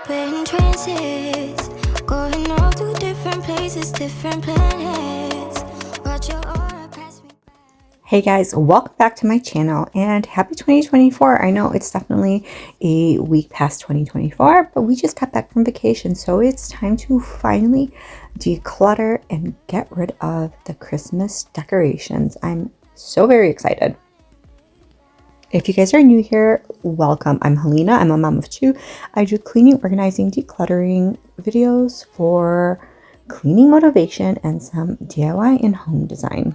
We're in trances, going all to different places, different planets. Watch your aura pass me by. Hey guys, welcome back to my channel and happy 2024. I know it's definitely a week past 2024, but we just got back from vacation, so it's time to finally declutter and get rid of the Christmas decorations. I'm so very excited. If you guys are new here, welcome. I'm Helena. I'm a mom of two. I do cleaning, organizing, decluttering videos for cleaning motivation and some DIY and home design.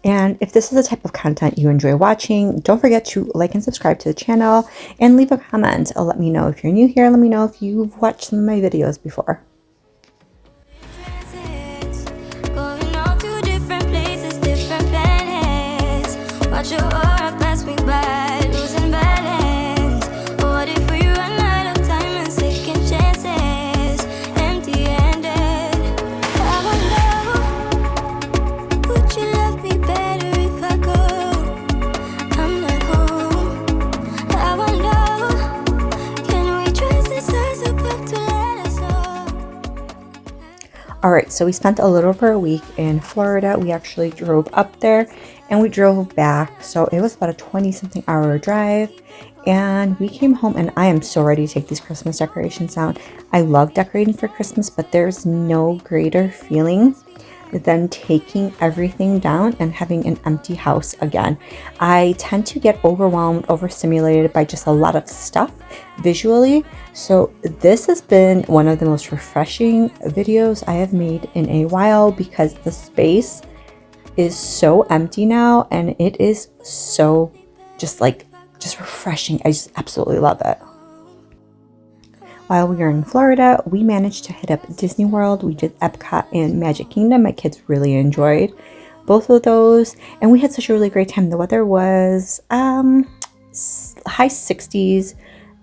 And if this is the type of content you enjoy watching, don't forget to like and subscribe to the channel and leave a comment. Let me know if you're new here. Let me know if you've watched some of my videos before. Going all to different places, different planets. Watch your aura pass me by, losing balance. What if we run out of time and second chances? Empty-handed. I wonder, would you love me better if I go? I'm not home. I wonder, can we trust the stars above to let us know? All right, so we spent a little over a week in Florida. We actually drove up there and we drove back. So it was about a 20-something hour drive. And we came home and I am so ready to take these Christmas decorations down. I love decorating for Christmas, but there's no greater feeling than taking everything down and having an empty house again. I tend to get overwhelmed, overstimulated by just a lot of stuff visually. So this has been one of the most refreshing videos I have made in a while because the space is so empty now and it is so just refreshing. I just absolutely love it. While we were in Florida, we managed to hit up Disney World. We did Epcot and Magic Kingdom. My kids really enjoyed both of those. And we had such a really great time. The weather was high 60s,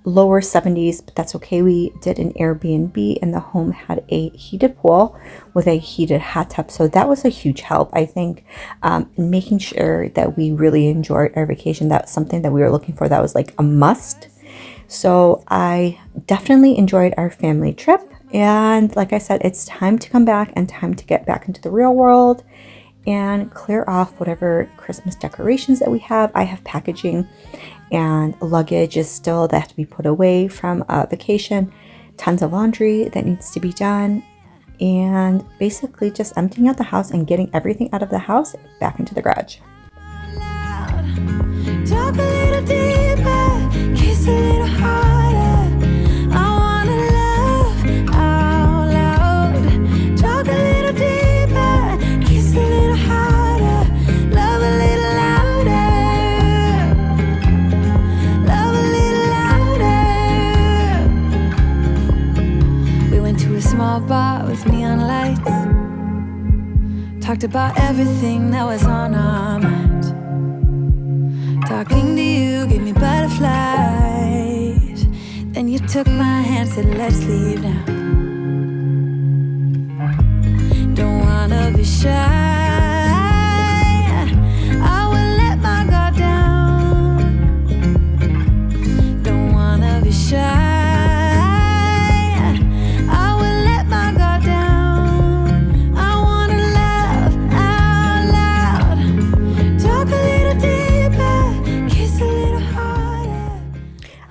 lower 70s, but that's okay. We did an Airbnb and the home had a heated pool with a heated hot tub. So that was a huge help, I think, in making sure that we really enjoyed our vacation. That was something that we were looking for. That was like a must. So I definitely enjoyed our family trip. And like I said, it's time to come back and time to get back into the real world and clear off whatever Christmas decorations that we have. I have packaging and luggage is still that have to be put away from vacation. Tons of laundry that needs to be done. And basically just emptying out the house and getting everything out of the house back into the garage. Talk a little deeper, kiss a little harder. I wanna love out loud. Talk a little deeper, kiss a little harder. Love a little louder. Love a little louder. We went to a small bar with neon lights. Talked about everything that was on our mind. Talking to you gave me butterflies. Then you took my hand, said let's leave now. Don't wanna be shy. I will let my guard down. Don't wanna be shy. I will let my guard down. I wanna laugh out loud. Talk a little deeper, kiss a little harder.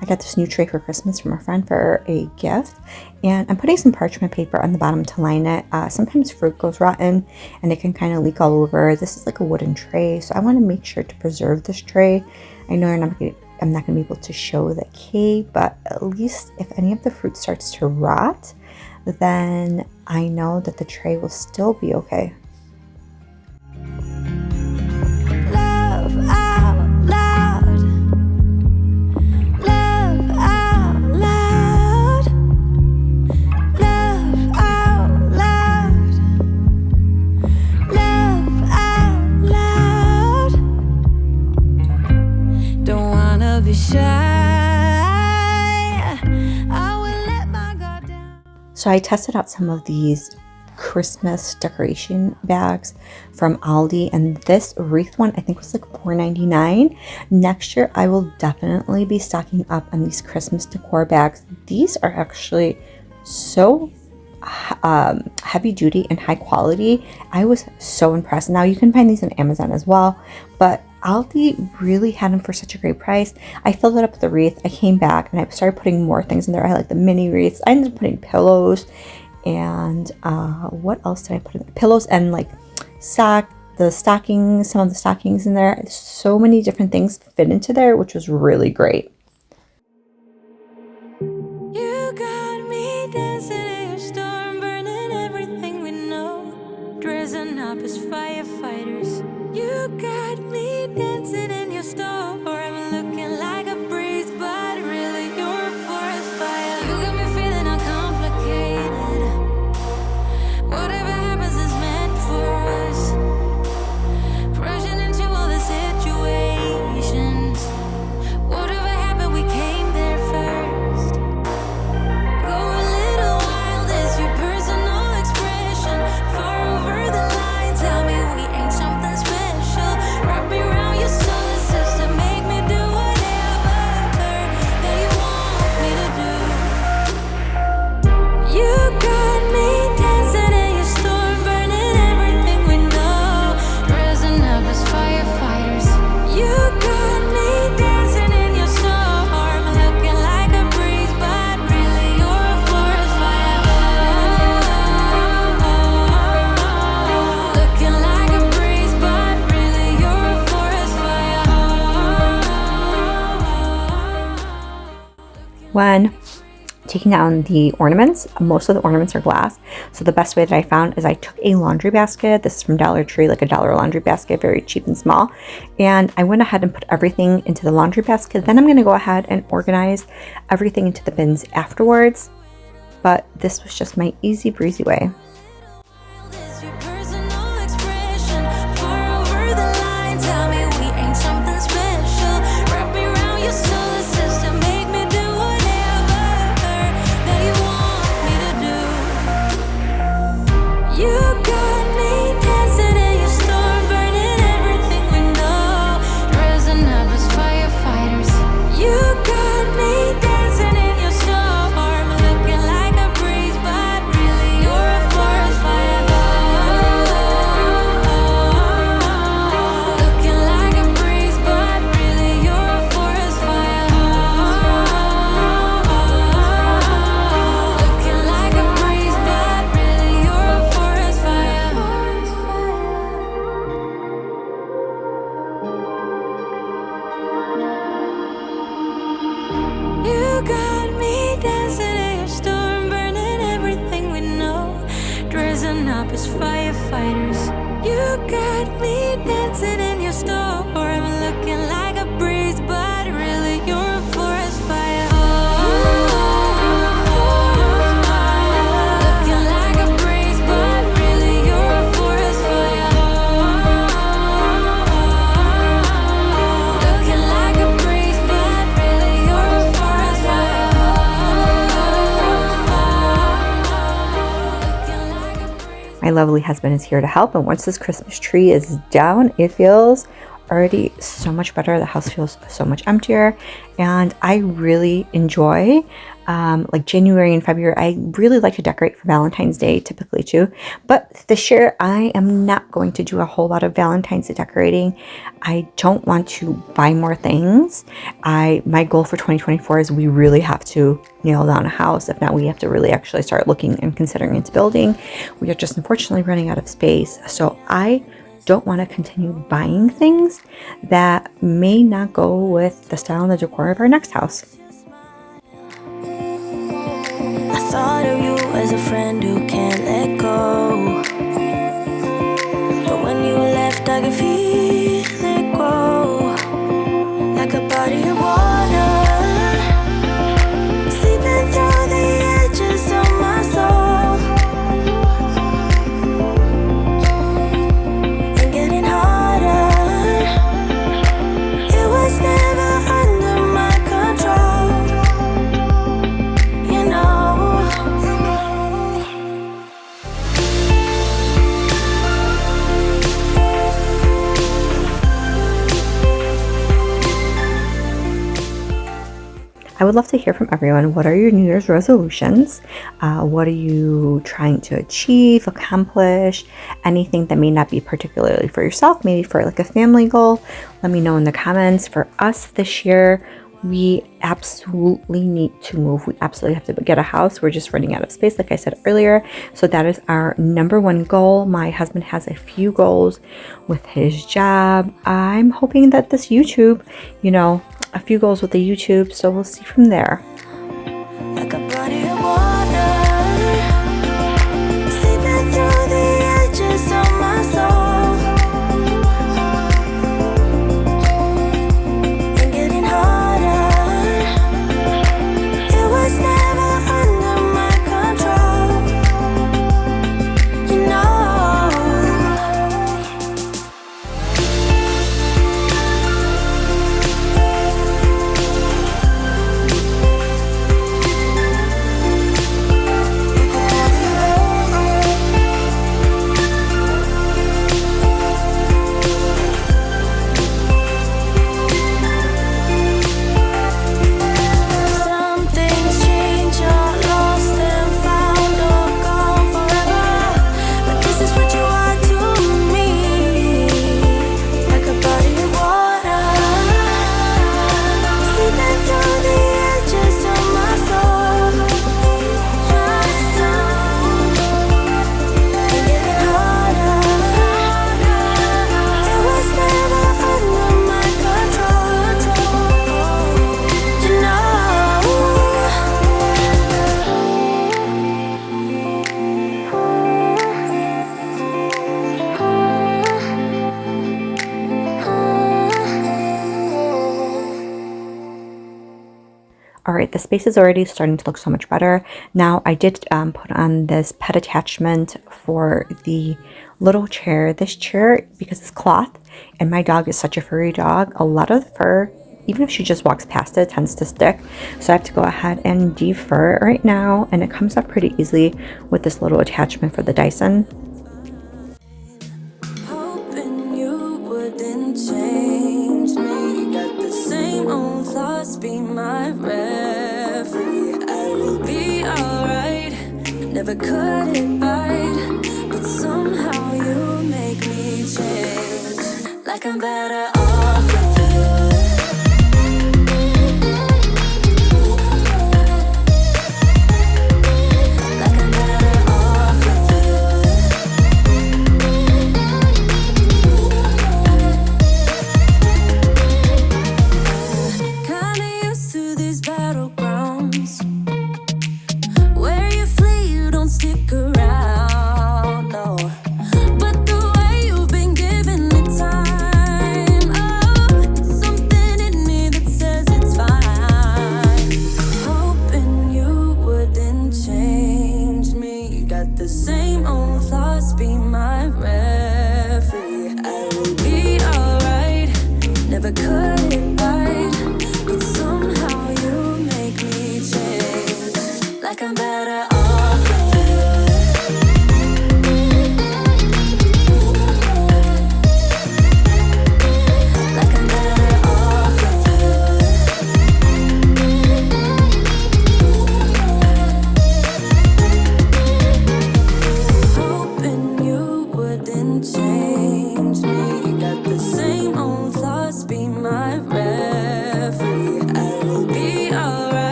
I got this new tray for Christmas from a friend for a gift, and I'm putting some parchment paper on the bottom to line it. Sometimes fruit goes rotten and it can kind of leak all over. This is like a wooden tray, so I want to make sure to preserve this tray. I know I'm not going to be able to show the cake, but at least if any of the fruit starts to rot, then I know that the tray will still be okay. Love out loud. Love out loud. Love out loud. Love out loud. Don't wanna be shy. I will let my guard down. So I tested out some of these Christmas decoration bags from Aldi, and this wreath one I think was like $4.99. Next year I will definitely be stocking up on these Christmas decor bags. These are actually so heavy duty and high quality. I was so impressed. Now you can find these on Amazon as well, but Aldi really had them for such a great price. I filled it up with a wreath. I came back and I started putting more things in there. I had like the mini wreaths. I ended up putting pillows and what else did I put in there? Pillows and like the stockings, some of the stockings in there. So many different things fit into there, which was really great. You got me dancing in your storm, burning everything we know, dressing up as firefighters. You got me dancing in your storm, looking like a breeze, but really you're a forest fire. You got me feeling uncomplicated. Whatever happens is meant for us. Rushing into all the situations. Whatever happened, we came there first. Go a little wild, it's your personal expression. Far over the line, tell me we ain't something special. Wrap me around your solar system, make me do whatever that you want me to do. You got me dancing in your storm, burning everything we know, dressing up as firefighters. You got me dancing in your storm, looking like a breeze, but really you're a forest fire. Looking like a breeze, but really you're a forest fire. When taking down the ornaments, most of the ornaments are glass. So the best way that I found is I took a laundry basket. This is from Dollar Tree, like a dollar laundry basket, very cheap and small. And I went ahead and put everything into the laundry basket. Then I'm going to go ahead and organize everything into the bins afterwards. But this was just my easy breezy way. It's your personal expression. Far over the line, tell me we ain't something special. Wrap me around your solar system, make me do whatever that you want me to do. You got me dancing in your storm, burning everything we know, dressing up as firefighters. You got me dancing in your storm, looking like a breeze, but really you're a forest fire. Looking like a breeze, but really you're a forest fire. Looking like a breeze, but really you're a forest fire. You got me dancing in your storm, burning everything we know, dressing up as firefighters. You got me dancing in your storm, looking like a breeze, but really you're a forest fire. Looking like a breeze, but really you're a forest fire. Looking like a breeze, but really you're a forest fire. Looking like a breeze. My lovely husband is here to help, and once this Christmas tree is down, it feels already so much better. The house feels so much emptier, and I really enjoy like January and February. I really like to decorate for Valentine's Day typically too, but this year I am not going to do a whole lot of Valentine's Day decorating. I don't want to buy more things. My goal for 2024 is we really have to nail down a house. If not, we have to really actually start looking and considering into building. We are just unfortunately running out of space, so I don't want to continue buying things that may not go with the style and the decor of our next house. I thought of you as a friend who can't let go, but when you left I could feel it grow, like a body of water, seeping through the edges of my soul, and getting harder. It was never under my control, you know. would love to hear from everyone. What are your New Year's resolutions? What are you trying to achieve, accomplish? Anything that may not be particularly for yourself, maybe for like a family goal. Let me know in the comments. For us this year, we absolutely need to move. We absolutely have to get a house. We're just running out of space, like I said earlier. So that is our number one goal. My husband has a few goals with his job. I'm hoping that this YouTube, a few goals with the YouTube. So we'll see from there. Like a body of water, seeping through the edges of my soul. And getting harder. It was never under my control. You know. All right, the space is already starting to look so much better. Now, I did put on this pet attachment for the little chair. This chair, because it's cloth, and my dog is such a furry dog, a lot of the fur, even if she just walks past it, tends to stick. So I have to go ahead and defur it right now, and it comes up pretty easily with this little attachment for the Dyson. Hoping you wouldn't change me. Got the same old thoughts, be my referee. I will be alright, never cut it bite, but somehow you make me change. Like I'm better off with you.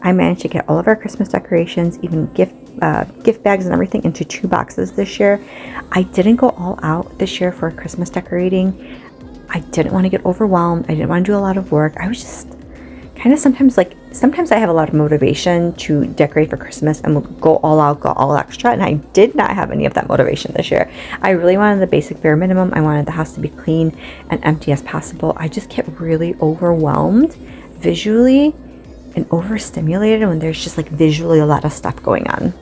I managed to get all of our Christmas decorations, even gift bags and everything, into 2 boxes this year. I didn't go all out this year for Christmas decorating. I didn't want to get overwhelmed. I didn't want to do a lot of work. I was just kind of sometimes I have a lot of motivation to decorate for Christmas and will go all out, go all extra, and I did not have any of that motivation this year. I really wanted the basic bare minimum. I wanted the house to be clean and empty as possible. I just get really overwhelmed visually and overstimulated when there's just like visually a lot of stuff going on.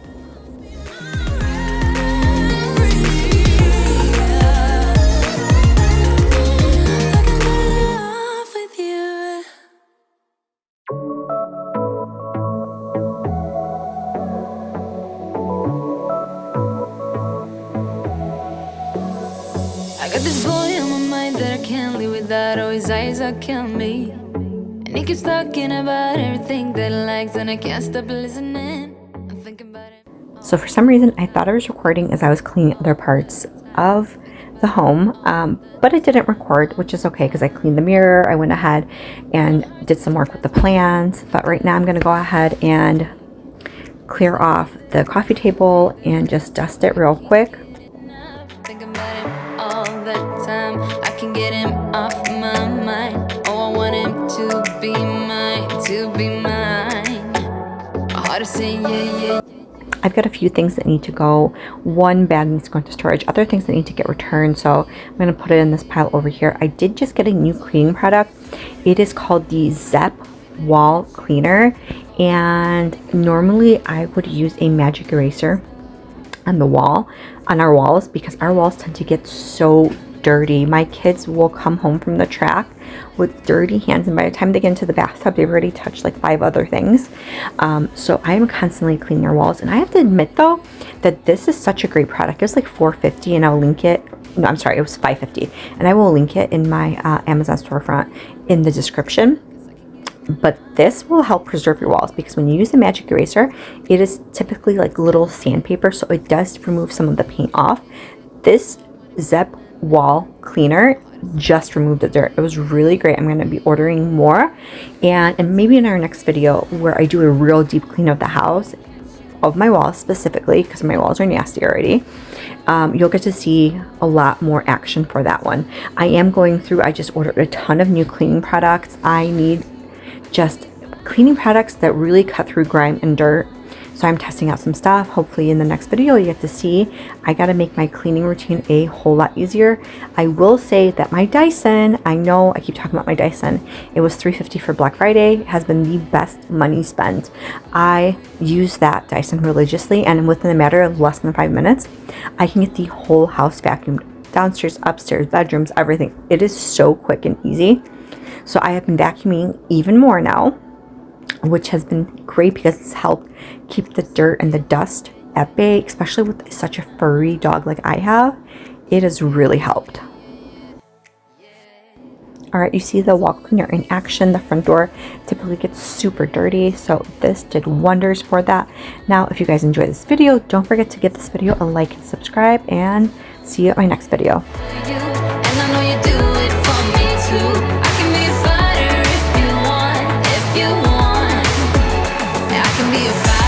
know his eyes are killing me. And he keeps talking about everything that he likes, and I can't stop listening. I'm thinking about it. So for some reason, I thought I was recording as I was cleaning other parts of the home, but it didn't record, which is okay because I cleaned the mirror. I went ahead and did some work with the plants. But right now I'm going to go ahead and clear off the coffee table and just dust it real quick. Think about him all the time. I can get him off my mind. Oh, I want him to be mine, to be mine. Hard to say, yeah. I've got a few things that need to go. One bag needs to go into storage. Other things that need to get returned. So I'm going to put it in this pile over here. I did just get a new cleaning product. It is called the Zep Wall Cleaner. And normally I would use a magic eraser on our walls, because our walls tend to get so dirty. My kids will come home from the track with dirty hands, and by the time they get into the bathtub, they've already touched like 5 other things. So I am constantly cleaning our walls, and I have to admit though that this is such a great product. It was like $4.50, and I'll link it. No, I'm sorry, it was $5.50, and I will link it in my Amazon storefront in the description. But this will help preserve your walls, because when you use the magic eraser, it is typically like little sandpaper, so it does remove some of the paint off. This Zep Wall Cleaner just removed the dirt. It was really great. I'm going to be ordering more, and maybe in our next video where I do a real deep clean of the house, of my walls specifically, because my walls are nasty already, you'll get to see a lot more action for that one. I am going through, I just ordered a ton of new cleaning products. I need just cleaning products that really cut through grime and dirt. So I'm testing out some stuff. Hopefully in the next video you get to see. I got to make my cleaning routine a whole lot easier. I will say that my Dyson, I know I keep talking about my Dyson, it was $350 for Black Friday, has been the best money spent. I use that Dyson religiously, and within a matter of less than 5 minutes, I can get the whole house vacuumed. Downstairs, upstairs, bedrooms, everything. It is so quick and easy. So I have been vacuuming even more now, which has been great because it's helped keep the dirt and the dust at bay, especially with such a furry dog like I have. It has really helped. All right, you see the wall cleaner in action. The front door typically gets super dirty, so this did wonders for that. Now, if you guys enjoyed this video, don't forget to give this video a like and subscribe, and see you at my next video. Be a fighter if you want. I can be a fighter.